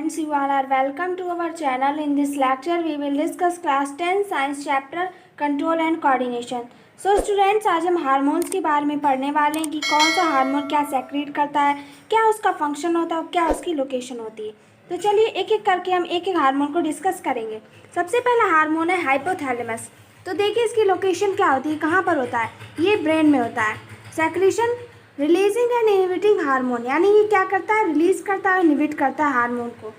students, you all are welcome to our channel. In this lecture we will discuss class 10 science chapter control and coordination. So students, आज हम hormones के बारे में पढ़ने वाले हैं कि कौन सा हार्मोन क्या सेक्रेट करता है, क्या उसका फंक्शन होता है और क्या उसकी लोकेशन होती है। तो चलिए एक एक करके हम एक एक हार्मोन को डिस्कस करेंगे। सबसे पहला हार्मोन है हाइपोथैलेमस। तो देखिए इसकी लोकेशन क्या होती है, कहाँ पर होता है, ये ब्रेन में होता है। Secretion releasing and inhibiting hormone, यानी ये क्या करता है, रिलीज करता है और इनहिबिट करता है हार्मोन को।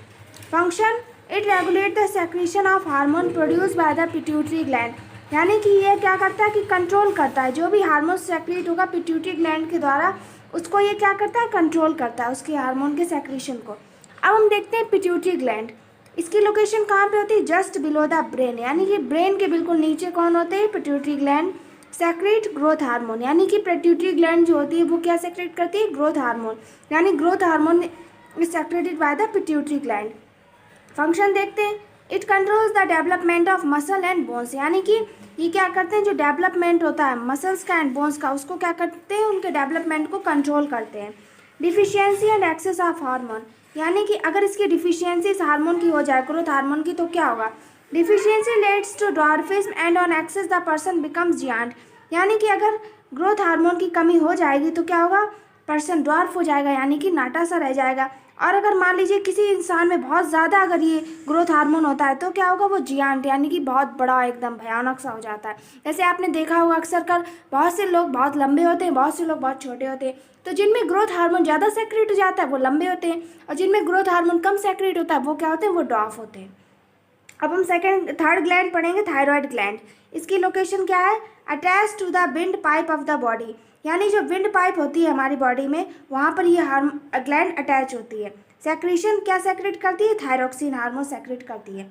Function it regulate the secretion of hormone produce by the pituitary gland, यानी कि ये क्या करता है कि कंट्रोल करता है, जो भी हार्मोन सेक्रेट होगा पिट्यूटरी ग्लैंड के द्वारा उसको ये क्या करता है, कंट्रोल करता है उसके हार्मोन के सेक्रेशन को। अब हम देखते हैं पिट्यूटरी ग्लैंड, इसकी लोकेशन कहाँ पे होती है, जस्ट बिलो द ब्रेन, यानी कि ब्रेन के बिल्कुल नीचे कौन होते हैं, pituitary gland. Secrete growth hormone, यानी कि पिट्यूटरी ग्लैंड जो होती है वो क्या सेक्रेट करती है, ग्रोथ हार्मोन, यानी growth hormone is secreted by the pituitary gland. Function देखते हैं, it controls the development of muscle and bones, यानी कि ये क्या करते हैं, जो डेवलपमेंट होता है मसल्स का एंड बोन्स का, उसको क्या करते हैं, उनके डेवलपमेंट को कंट्रोल करते हैं। Deficiency and excess of hormone, यानी कि अगर इसकी डिफिशियंसी इस हार्मोन की हो जाए, ग्रोथ हार्मोन की, तो क्या होगा, deficiency leads to dwarfism and on excess the person becomes giant, यानी कि अगर ग्रोथ हार्मोन की कमी हो जाएगी तो क्या होगा, पर्सन ड्वार्फ हो जाएगा, यानी कि नाटा सा रह जाएगा। और अगर मान लीजिए किसी इंसान में बहुत ज़्यादा अगर ये ग्रोथ हार्मोन होता है तो क्या होगा, वो जियांट, यानी कि बहुत बड़ा एकदम भयानक सा हो जाता है। जैसे आपने देखा होगा अक्सर कर बहुत से लोग बहुत लंबे होते हैं, बहुत से लोग बहुत छोटे होते हैं। तो जिनमें ग्रोथ हार्मोन ज़्यादा सेक्रेट हो जाता है वो लंबे होते हैं, और जिनमें ग्रोथ हार्मोन कम सेक्रेट होता है वो क्या होते हैं, वो ड्वार्फ होते हैं। अब हम थर्ड ग्लैंड पढ़ेंगे, थायराइड ग्लैंड। इसकी लोकेशन क्या है, attach to the wind pipe of the body, यानी जो विंड पाइप होती है हमारी बॉडी में वहाँ पर ये ग्लैंड अटैच होती है। सेक्रेशन क्या सेक्रेट करती है, थायरोक्सिन हार्मोन सेक्रेट करती है।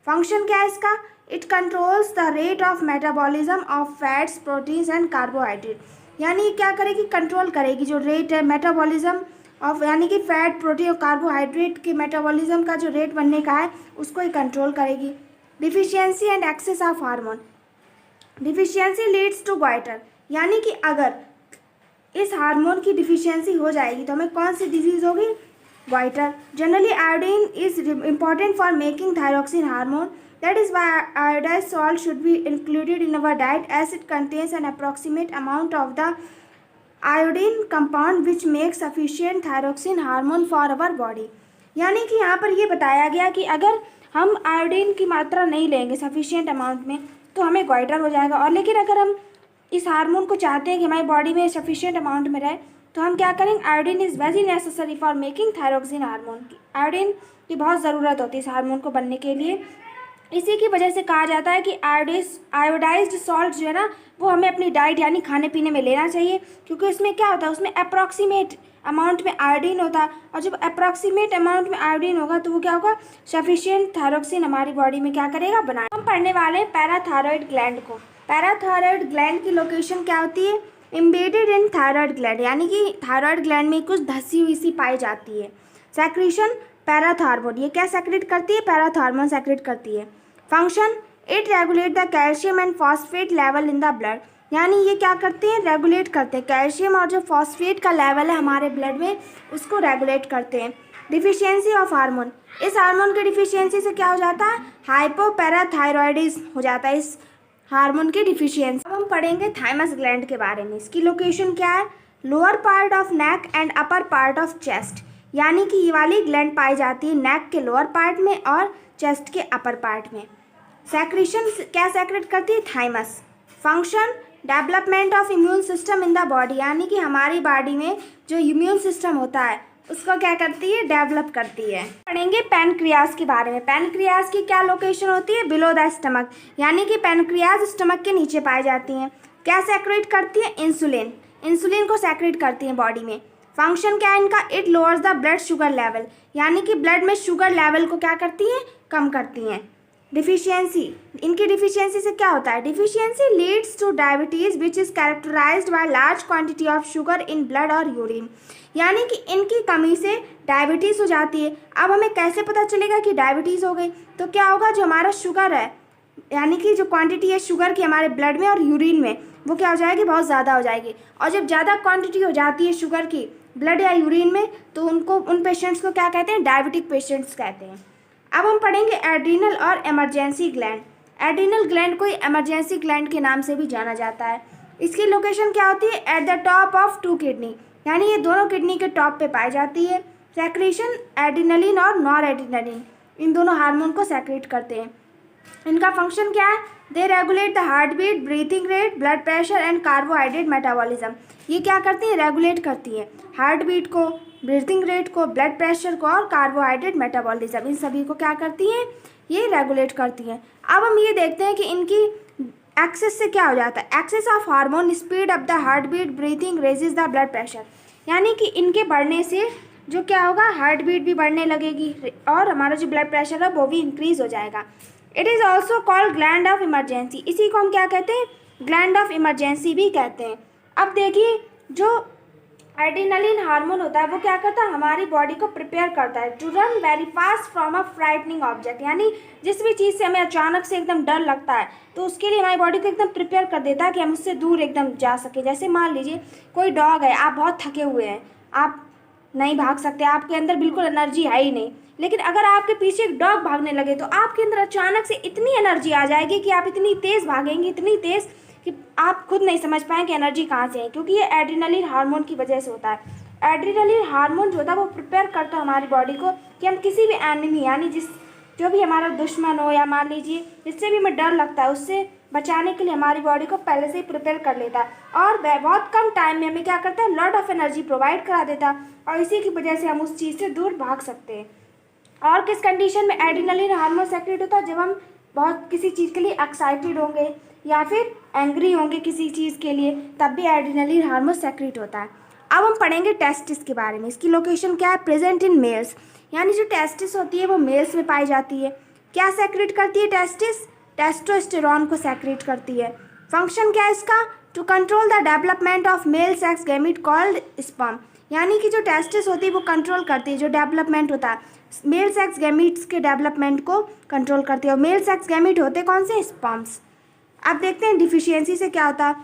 फंक्शन क्या है इसका, it controls the rate of metabolism of fats proteins and carbohydrate, यानी क्या करेगी, कंट्रोल करेगी जो रेट है मेटाबॉलिज्म ऑफ, यानी कि फैट प्रोटीन और कार्बोहाइड्रेट के मेटाबॉलिज्म का जो रेट बनने का है उसको ही कंट्रोल करेगी। Deficiency and excess of hormone, deficiency leads to goitre, यानी कि अगर इस हार्मोन की डिफिशियंसी हो जाएगी तो हमें कौन सी डिजीज़ होगी, goitre. Generally iodine is important for making thyroxine hormone, that is why iodised salt should be included in our diet as it contains an approximate amount of the iodine compound which make sufficient thyroxine hormone for our body, यानी कि यहाँ पर ये बताया गया कि अगर हम आयोडीन की मात्रा नहीं लेंगे सफिशिएंट अमाउंट में तो हमें गॉइटर हो जाएगा। और लेकिन अगर हम इस हार्मोन को चाहते हैं कि हमारी बॉडी में सफिशिएंट अमाउंट में रहे तो हम क्या करेंगे, iodine is very necessary for making thyroxine hormone, iodine की बहुत ज़रूरत होती है इस हार्मोन को बनने के लिए। इसी की वजह से कहा जाता है कि आयोडाइज्ड सॉल्ट जो है ना वो हमें अपनी डाइट यानी खाने पीने में लेना चाहिए, क्योंकि उसमें क्या होता है, उसमें अप्रॉक्सीमेट अमाउंट में आयोडीन होता है, और जब अप्रॉक्सीमेट अमाउंट में आयोडीन होगा तो वो क्या होगा, सफिशिएंट थायरोक्सिन हमारी बॉडी में क्या करेगा, बनाए। हम पढ़ने वाले हैं पैराथायरॉयड ग्लैंड को। पैराथायरॉयड ग्लैंड की लोकेशन क्या होती है, एम्बेडेड इन थायरॉयड ग्लैंड, यानी कि थायरॉयड ग्लैंड में कुछ धसी हुई सी पाई जाती है। सेक्रेशन पैराथार्मोन, ये क्या सेक्रेट करती है, पैराथार्मोन सेक्रेट करती है। Function it regulate the calcium and phosphate level in the blood, यानी ये क्या करते हैं, रेगुलेट करते हैं कैल्शियम और जो फॉस्फेट का लेवल है हमारे ब्लड में उसको रेगुलेट करते हैं। डिफिशियंसी ऑफ हार्मोन, इस हार्मोन की डिफिशियंसी से क्या हो जाता है, हाइपोपैराथायरॉयडिज्म हो जाता है इस हार्मोन की डिफिशियंसी। अब हम पढ़ेंगे थाइमस ग्लैंड के बारे में। इसकी लोकेशन क्या है, lower part of neck and upper part of chest, यानी कि ये वाली ग्लैंड पाई जाती है नेक के लोअर पार्ट में और चेस्ट के अपर पार्ट में। सेक्रेशन क्या सेक्रेट करती है, thymus. Function development of immune system in the body, यानी कि हमारी बॉडी में जो इम्यून सिस्टम होता है उसको क्या करती है, डेवलप करती है। पढ़ेंगे पैनक्रियाज के बारे में। पैनक्रियाज की क्या लोकेशन होती है, बिलो द स्टमक, यानी कि पैनक्रियाज स्टमक के नीचे पाई जाती हैं। क्या सेक्रेट करती है, इंसुलिन, इंसुलिन को सेक्रेट करती हैं बॉडी में। फंक्शन क्या है इनका, it lowers the blood sugar level, यानी कि ब्लड में शुगर लेवल को क्या करती हैं, कम करती हैं। डिफिशियंसी, इनकी डिफिशियंसी से क्या होता है, deficiency leads to diabetes which is characterised by large quantity of sugar in blood और यूरिन, यानी कि इनकी कमी से डायबिटीज़ हो जाती है। अब हमें कैसे पता चलेगा कि डायबिटीज़ हो गई, तो क्या होगा, जो हमारा शुगर है यानी कि जो क्वांटिटी है शुगर की हमारे ब्लड में और यूरिन में वो क्या हो जाएगी, बहुत ज़्यादा हो जाएगी। और जब ज़्यादा क्वांटिटी हो जाती है शुगर की ब्लड या यूरिन में, तो उनको उन पेशेंट्स को क्या कहते हैं, डायबिटिक पेशेंट्स कहते हैं। अब हम पढ़ेंगे एड्रीनल और इमरजेंसी ग्लैंड। एड्रीनल ग्लैंड को इमरजेंसी ग्लैंड के नाम से भी जाना जाता है। इसकी लोकेशन क्या होती है, at the top of 2 kidney, यानी ये दोनों किडनी के टॉप पे पाई जाती है। सेक्रेशन एड्रिनलिन और नॉर एड्रिनलिन, इन दोनों हार्मोन को सेक्रेट करते हैं। इनका फंक्शन क्या है, they regulate the heart beat, breathing rate, blood pressure and carbohydrate metabolism. ये क्या करती हैं, रेगुलेट करती हैं हार्ट बीट को, ब्रीथिंग रेट को, ब्लड प्रेशर को और कार्बोहाइड्रेट मेटाबॉलिज्म, इन सभी को क्या करती हैं, ये रेगुलेट करती हैं। अब हम ये देखते हैं कि इनकी एक्सेस से क्या हो जाता है, excess of hormone speed up the heart beat, breathing, raises the blood pressure, यानी कि इनके बढ़ने से जो क्या होगा, हार्ट बीट भी बढ़ने लगेगी और हमारा जो ब्लड प्रेशर है वो भी इंक्रीज हो जाएगा। It is also called gland of emergency, इसी को हम क्या कहते हैं, ग्लैंड ऑफ इमरजेंसी भी कहते हैं। अब देखिए, जो एड्रिनलिन हार्मोन होता है वो क्या करता है, हमारी बॉडी को प्रिपेयर करता है to run very fast from a frightening object, यानी जिस भी चीज़ से हमें अचानक से एकदम डर लगता है तो उसके लिए हमारी बॉडी को एकदम प्रिपेयर कर देता है कि हम उससे दूर एकदम जा सके। जैसे मान लीजिए कोई डॉग है, आप बहुत थके हुए हैं, आप नहीं भाग सकते, आपके अंदर बिल्कुल एनर्जी है ही नहीं, लेकिन अगर आपके पीछे एक डॉग भागने लगे तो आपके अंदर अचानक से इतनी एनर्जी आ जाएगी कि आप इतनी तेज़ भागेंगे, इतनी तेज़ कि आप खुद नहीं समझ पाएँ कि एनर्जी कहाँ से है, क्योंकि ये एड्रिनलिन हार्मोन की वजह से होता है। एड्रिनलिन हार्मोन जो होता है वो प्रिपेयर करता है हमारी बॉडी को कि हम किसी भी एनिमी, यानी जो भी हमारा दुश्मन हो या मान लीजिए जिससे भी हमें डर लगता है, उससे बचाने के लिए हमारी बॉडी को पहले से ही प्रिपेयर कर लेता है और बहुत कम टाइम में हमें क्या करता है, लॉट ऑफ एनर्जी प्रोवाइड करा देता है और इसी की वजह से हम उस चीज़ से दूर भाग सकते हैं। और किस कंडीशन में एड्रिनलिन हार्मोन सेक्रेट होता है, जब हम बहुत किसी चीज़ के लिए एक्साइटेड होंगे या फिर एंग्री होंगे किसी चीज़ के लिए, तब भी एड्रिनलिन हार्मोन सेक्रेट होता है। अब हम पढ़ेंगे टेस्टिस के बारे में। इसकी लोकेशन क्या है, प्रेजेंट इन मेल्स, यानी जो टेस्टिस होती है वो मेल्स में पाई जाती है। क्या सेक्रेट करती है टेस्टिस, टेस्टोस्टेरोन को सेक्रेट करती है। फंक्शन क्या है इसका, to control the development of male sex gamete called sperm, यानी कि जो टेस्टिस होती है वो कंट्रोल करती है जो डेवलपमेंट होता है, मेल सेक्स गैमीट्स के डेवलपमेंट को कंट्रोल करती है। और मेल सेक्स गैमीट होते कौन से, स्पर्म्स। अब देखते हैं डिफिशियंसी से क्या होता है,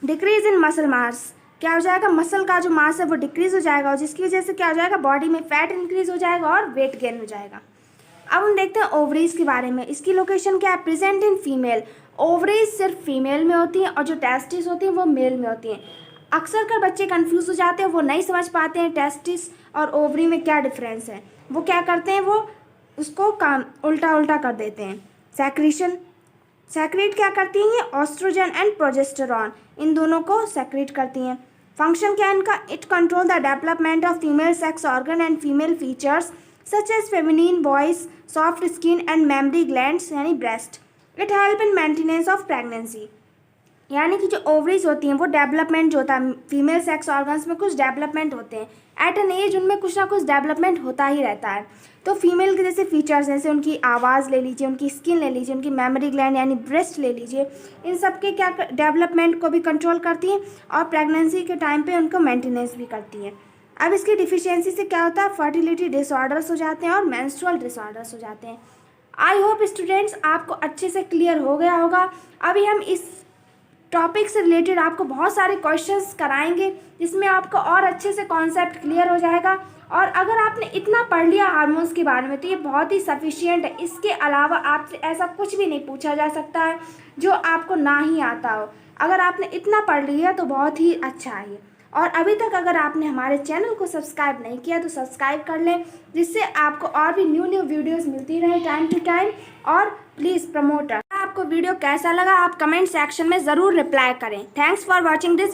डिक्रीज इन मसल मास, क्या हो जाएगा, मसल का जो मास है वो डिक्रीज हो जाएगा और जिसकी वजह से क्या हो जाएगा, बॉडी में फैट इंक्रीज हो जाएगा और वेट गेन हो जाएगा। अब हम देखते हैं ओवरीज के बारे में। इसकी लोकेशन क्या है, प्रेजेंट इन फीमेल, ओवरीज सिर्फ फीमेल में होती हैं और जो टेस्टिस होती हैं वो मेल में होती हैं। अक्सर कर बच्चे कंफ्यूज हो जाते हैं, वो नहीं समझ पाते हैं टेस्टिस और ओवरी में क्या डिफरेंस है, वो क्या करते हैं, वो उसको काम उल्टा उल्टा कर देते हैं। सेक्रेट क्या करती हैं, ये ऑस्ट्रोजन एंड प्रोजेस्टेरॉन, इन दोनों को सेक्रेट करती हैं। फंक्शन क्या है इनका, it control the development of female sex organ and female features such as feminine voice, soft skin and mammary glands यानी breast. It help in maintenance of pregnancy, यानी कि जो ओवरीज होती हैं वो डेवलपमेंट जो होता है, फीमेल सेक्स ऑर्गन्स में कुछ डेवलपमेंट होते हैं, एट एन एज उनमें कुछ ना कुछ डेवलपमेंट होता ही रहता है। तो फीमेल के जैसे फीचर्स, जैसे उनकी आवाज़ ले लीजिए, उनकी स्किन ले लीजिए, उनकी मेमोरी ग्लैंड यानी ब्रेस्ट ले लीजिए, इन सब के क्या डेवलपमेंट को भी कंट्रोल करती हैं और प्रेगनेंसी के टाइम पे उनको मेंटेनेंस भी करती हैं। अब इसकी डिफिशियंसी से क्या होता है, फर्टिलिटी डिसऑर्डर्स हो जाते हैं और मेंस्ट्रुअल डिसऑर्डर्स हो जाते हैं। आई होप स्टूडेंट्स आपको अच्छे से क्लियर हो गया होगा। अभी हम इस टॉपिक से रिलेटेड आपको बहुत सारे क्वेश्चंस कराएंगे जिसमें आपको और अच्छे से कॉन्सेप्ट क्लियर हो जाएगा। और अगर आपने इतना पढ़ लिया हार्मोन्स के बारे में तो ये बहुत ही सफिशिएंट है। इसके अलावा आपसे ऐसा कुछ भी नहीं पूछा जा सकता है जो आपको ना ही आता हो। अगर आपने इतना पढ़ लिया तो बहुत ही अच्छा है। और अभी तक अगर आपने हमारे चैनल को सब्सक्राइब नहीं किया तो सब्सक्राइब कर लें, जिससे आपको और भी न्यू वीडियोस मिलती रहे टाइम टू टाइम। और प्लीज़ प्रमोटर, आपको वीडियो कैसा लगा आप कमेंट सेक्शन में ज़रूर रिप्लाई करें। Thanks for watching this.